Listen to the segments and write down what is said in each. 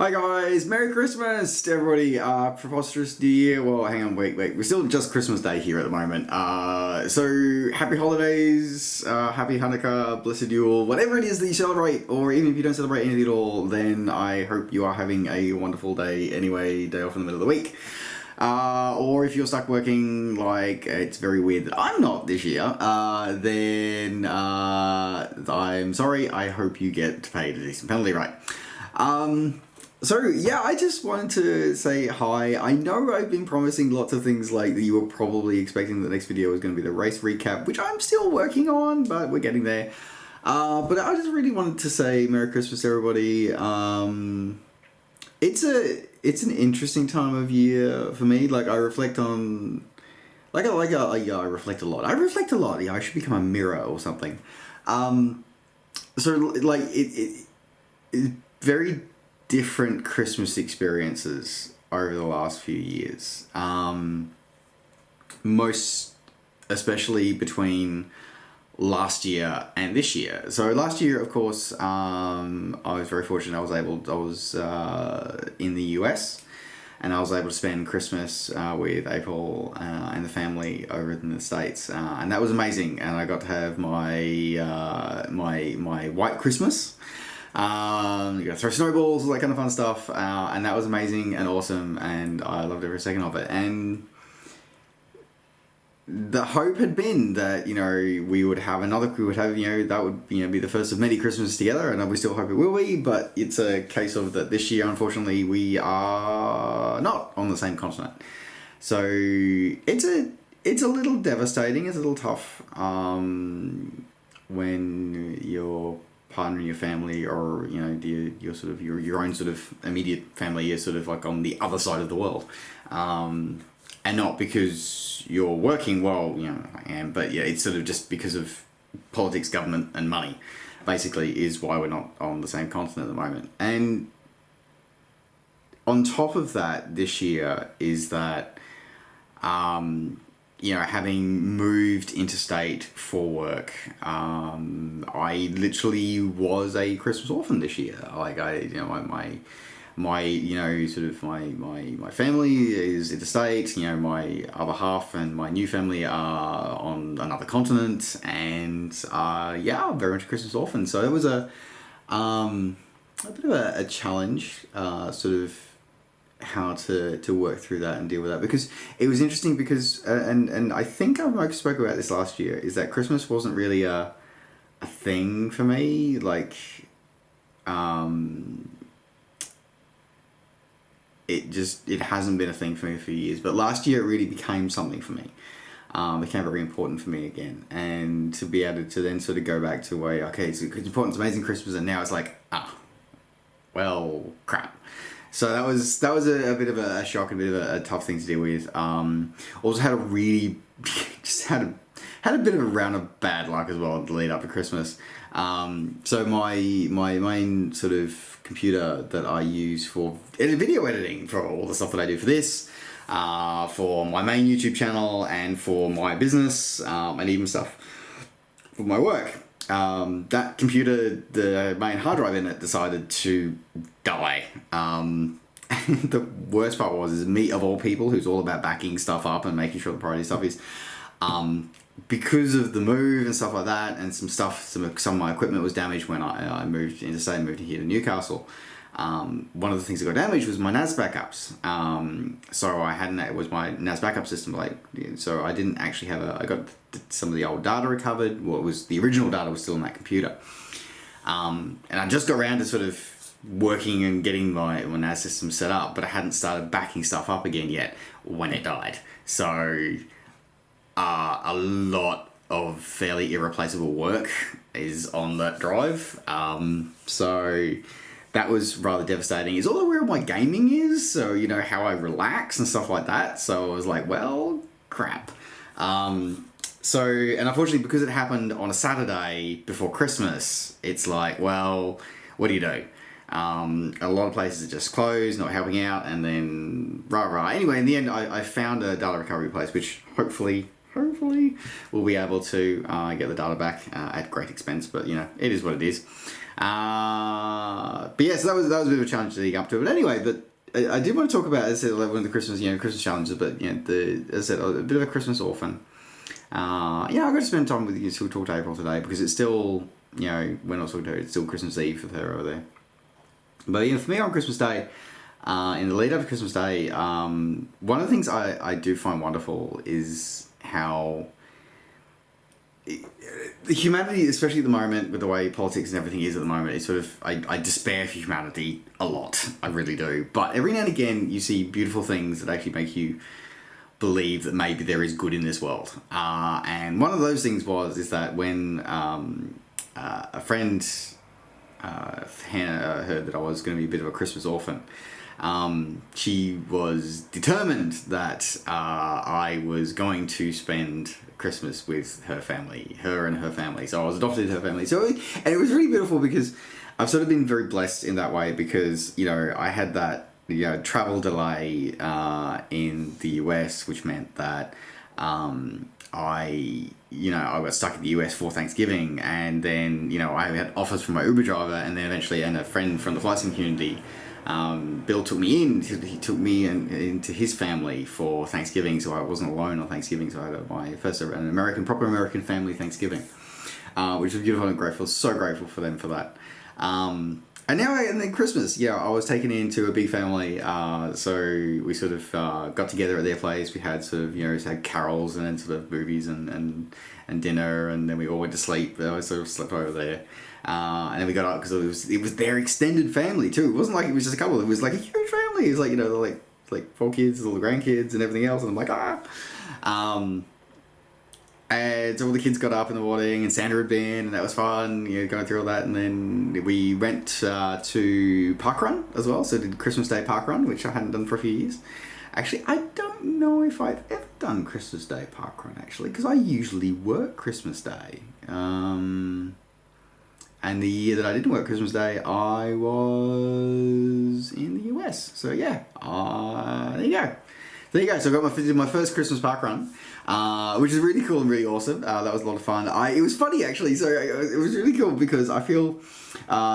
Hi guys, Merry Christmas to everybody, preposterous New Year, well hang on, wait, we're still just Christmas Day here at the moment, so happy holidays, happy Hanukkah, blessed Yule, whatever it is that you celebrate, or even if you don't celebrate anything at all, then I hope you are having a wonderful day anyway, day off in the middle of the week. Or if you're stuck working, like, it's very weird that I'm not this year, then I'm sorry, I hope you get paid a decent penalty, right? So yeah, I just wanted to say hi. I know I've been promising lots of things like that you were probably expecting the next video was going to be the race recap, which I'm still working on, but we're getting there. But I just really wanted to say Merry Christmas everybody. It's an interesting time of year for me. Like I reflect on, I reflect a lot. Yeah, I should become a mirror or something. So like it's very different Christmas experiences over the last few years. Most especially between last year and this year. So last year, of course, I was very fortunate. I was in the US, and I was able to spend Christmas with April and the family over in the States, and that was amazing. And I got to have my my white Christmas. You got to throw snowballs, all that kind of fun stuff, and that was amazing and awesome, and I loved every second of it. And the hope had been that we would have that would be the first of many Christmases together, and we still hope it will be. But it's a case of that this year, unfortunately, we are not on the same continent, so it's a little devastating. It's a little tough when you're partner in your family, or your sort of your own sort of immediate family is sort of like on the other side of the world, and not because you're working well, I am, but yeah, it's sort of just because of politics, government, and money, basically, is why we're not on the same continent at the moment. And on top of that, this year is that having moved interstate for work, I literally was a Christmas orphan this year. Like my family is interstate. My other half and my new family are on another continent, and I'm very much a Christmas orphan. So it was a bit of a challenge, sort of how to work through that and deal with that, because it was interesting because and I think I spoke about this last year, is that Christmas wasn't really a thing for me. Like it hasn't been a thing for me for years, but last year it really became something for me. Became very important for me again, and to be able to then sort of go back to where, okay, it's important, it's amazing Christmas, and now it's like, well, crap. So that was a bit of a shock, a bit of a tough thing to deal with. Also had a really had a bit of a round of bad luck as well to lead up to Christmas. So my main sort of computer that I use for video editing, for all the stuff that I do for this, for my main YouTube channel, and for my business, and even stuff for my work. That computer, the main hard drive in it, decided to die. The worst part was me, of all people, who's all about backing stuff up and making sure the priority stuff is, because of the move and stuff like that, and some of my equipment was damaged when I moved interstate, moved here to Newcastle. One of the things that got damaged was my NAS backups. So it was my NAS backup system. So I didn't actually I got some of the old data recovered. Well, the original data was still in that computer. And I just got around to sort of working and getting my NAS system set up, but I hadn't started backing stuff up again yet when it died. So a lot of fairly irreplaceable work is on that drive. So that was rather devastating. It's also where my gaming is, so how I relax and stuff like that. So I was like, well, crap. So, and unfortunately, because it happened on a Saturday before Christmas, it's like, well, what do you do? A lot of places are just closed, not helping out, and then Anyway, in the end, I found a data recovery place, which hopefully we'll be able to get the data back at great expense, but it is what it is. But yeah, so that was a bit of a challenge leading up to it. But anyway, but I did want to talk about, as I said, like one of the Christmas, Christmas challenges, but as I said, a bit of a Christmas orphan. I'm going to spend time with you to talk to April today because it's still, we're not talking to her, it's still Christmas Eve for her over there. But for me on Christmas Day, in the lead up to Christmas Day, one of the things I do find wonderful is how the humanity, especially at the moment, with the way politics and everything is at the moment, is sort of, I despair for humanity a lot. I really do. But every now and again, you see beautiful things that actually make you believe that maybe there is good in this world. And one of those things is that when a friend, Hannah, heard that I was going to be a bit of a Christmas orphan, she was determined that I was going to spend Christmas with her family, her and her family. So I was adopted into her family. And it was really beautiful because I've sort of been very blessed in that way because, I had that travel delay in the US, which meant that I got stuck in the US for Thanksgiving, and then, I had offers from my Uber driver, and then eventually, and a friend from the flight sim community, Bill took me in. He took me into his family for Thanksgiving, so I wasn't alone on Thanksgiving. So I had my first proper American family Thanksgiving, which was beautiful and grateful. So grateful for them for that. And then Christmas, I was taken into a big family. So we sort of got together at their place. We had sort of had carols and then sort of movies and dinner, and then we all went to sleep. I sort of slept over there. And then we got up because it was their extended family too. It wasn't like it was just a couple. It was like a huge family. It was like like 4 kids, all the grandkids and everything else. And I'm like and so all the kids got up in the morning, and Santa had been, and that was fun. Going through all that, and then we went to parkrun as well. So did Christmas Day parkrun, which I hadn't done for a few years. Actually, I don't know if I've ever done Christmas Day parkrun actually, because I usually work Christmas Day. And the year that I didn't work Christmas Day, I was in the US. So yeah, there you go. There you go. So I got my first Christmas park run, which is really cool and really awesome. That was a lot of fun. It was funny actually. So it was really cool because I feel.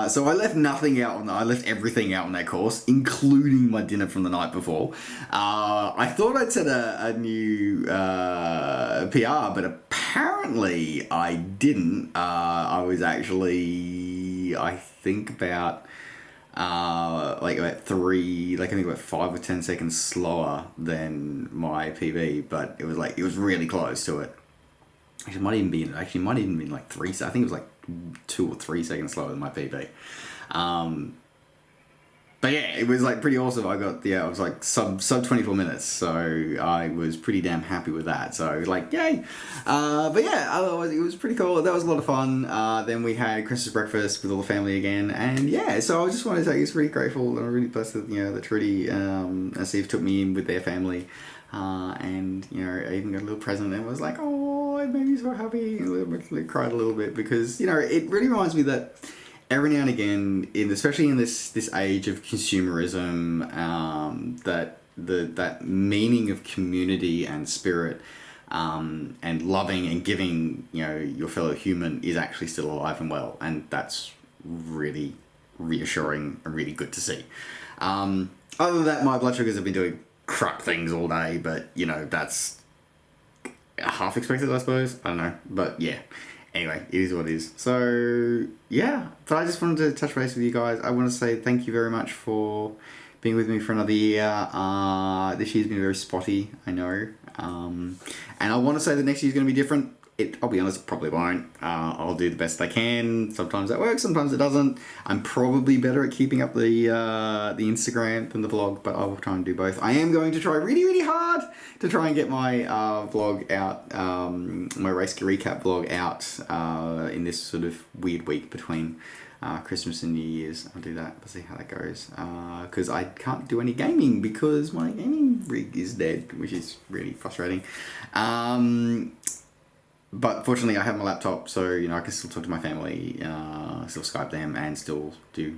So I left nothing out I left everything out on that course, including my dinner from the night before. I thought I'd set a new PR, but apparently I didn't. I was actually, I think about about 5 or 10 seconds slower than my PB, but it was really close to it. It might even be like 3. I think it was like 2 or 3 seconds slower than my PB. But yeah, it was pretty awesome. I was like sub 24 minutes, so I was pretty damn happy with that. So yay! But yeah, otherwise it was pretty cool. That was a lot of fun. Then we had Christmas breakfast with all the family again, and yeah. So I just wanted to say I was really grateful and I'm really blessed that that Trudy and Steve took me in with their family, and I even got a little present and was like, oh, it made me so happy. I cried a little bit because it really reminds me that. Every now and again, especially in this age of consumerism, that meaning of community and spirit, and loving and giving, your fellow human is actually still alive and well, and that's really reassuring and really good to see. Other than that, my blood sugars have been doing crap things all day, but that's half expected, I suppose. I don't know, but yeah. Anyway, it is what it is. So, yeah. But I just wanted to touch base with you guys. I want to say thank you very much for being with me for another year. This year's been very spotty, I know. And I want to say that next year's going to be different. I'll be honest, it probably won't. I'll do the best I can. Sometimes that works, sometimes it doesn't. I'm probably better at keeping up the Instagram than the vlog, but I will try and do both. I am going to try really, really hard to try and get my vlog out, my race recap vlog out in this sort of weird week between Christmas and New Year's. I'll do that. We'll see how that goes. Because I can't do any gaming because my gaming rig is dead, which is really frustrating. But fortunately, I have my laptop, so I can still talk to my family, still Skype them, and still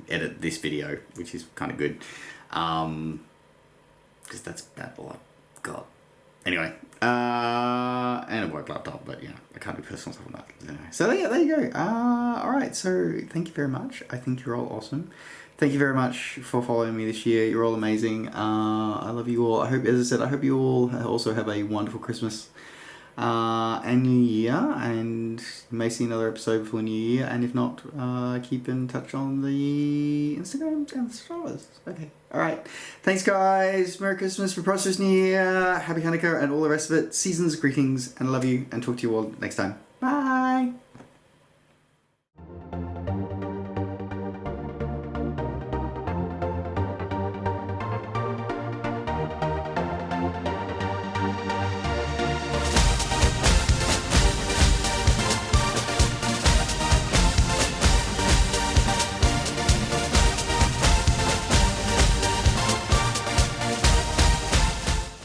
edit this video, which is kind of good. Because that's about all I've got. Anyway, and a work laptop, but yeah, I can't do personal stuff on that. Anyway. So yeah, there you go. Alright, so thank you very much. I think you're all awesome. Thank you very much for following me this year. You're all amazing. I love you all. I hope, as I said, I hope you all also have a wonderful Christmas and New Year, and you may see another episode before New Year, and if not, keep in touch on the Instagram and the stars. Okay, alright. Thanks guys, Merry Christmas, prosperous New Year, Happy Hanukkah and all the rest of it. Seasons, greetings, and I love you, and talk to you all next time. Bye!